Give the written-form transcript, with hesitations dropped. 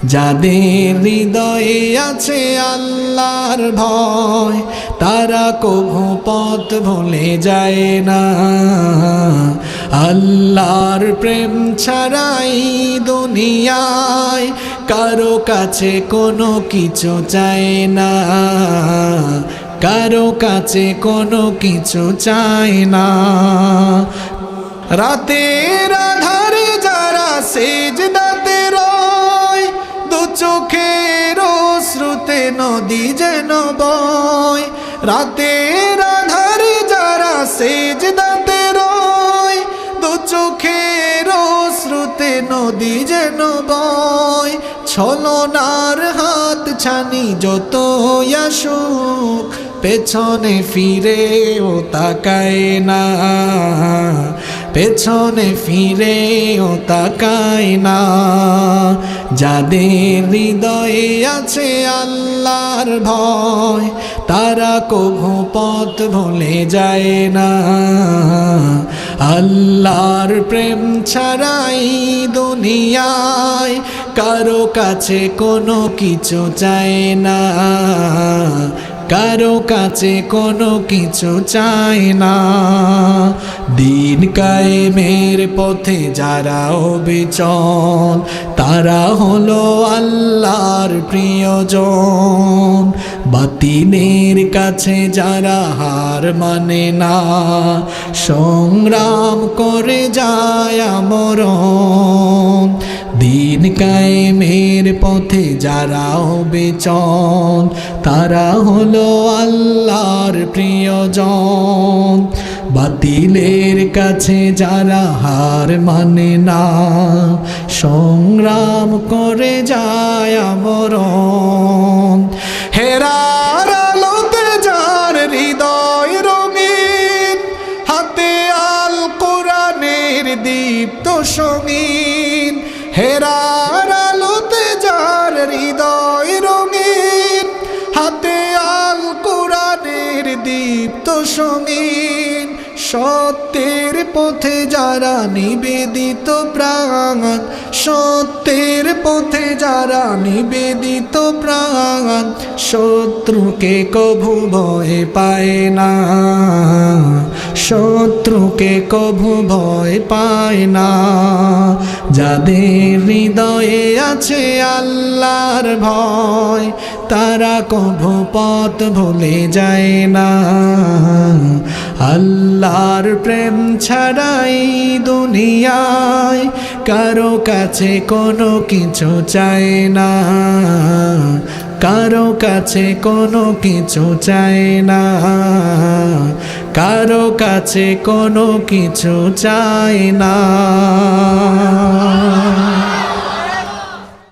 যাদের হৃদয়ে আছে আল্লাহর ভয়, তারা কভু পথ ভুলে যায় না। আল্লাহর প্রেম ছাড়াই দুনিয়ায় কারো কাছে কোনো কিছু চায় না, কারো কাছে কোনো কিছু চায় না। রাতের আধারে যারা সিজদাতে রয়, দু চোখের অশ্রুতে নদী যেন বয়। রাতের আধারে যারা সিজদাতে রয়, দু চোখের অশ্রুতে নদী যেন বয়। ছলনার হাত ছানি যত আসুক, পেছনে ফিরেও তাকায় না, পেছনে ফিরেও তাকায় না। যাদের হৃদয়ে আছে আল্লাহর ভয়, তারা কভু পথ ভুলে যায় না। আল্লাহর প্রেম ছাড়াই দুনিয়ায় কারো কাছে কোনো কিছু চায় না, কারো কাছে কোনো কিছু চায় না। দিন কায়েমের পথে যারা অবিচল, তারা হলো আল্লাহর প্রিয়জন। বাতিলের কাছে যারা হার মানে না, সংগ্রাম করে যায় আমরণ। দিন কায়েমের পথে যারা অবিচল, তারা হলো আল্লাহর প্রিয়জন। বাতিলের কাছে যারা হার মানে না, সংগ্রাম করে যায় আমরণ। হেরার আলোতে যার হৃদয় রঙিন, হাতে আল কোরআনের দীপ্ত সঙ্গীন। হেরার আলোতে যার হৃদয় রঙিন, হাতে আল কোরআনের দীপ্ত সঙ্গীন। সত্যের পথে যারা নিবেদিত প্রাণ, সত্যের পথে যারা নিবেদিত প্রাণ, শত্রুকে কভু ভয় পায় না, শত্রুকে কভু ভয় পায় না। যাদের হৃদয়ে আছে আল্লাহর ভয়, তারা কভু পথ ভুলে যায় না। আল্লাহর প্রেম ছাড়াই দুনিয়ায় কারো কাছে কোনো কিছু চায় না, কারো কাছে কোনো কিছু চায় না, কারো কাছে কোনো কিছু চায় না।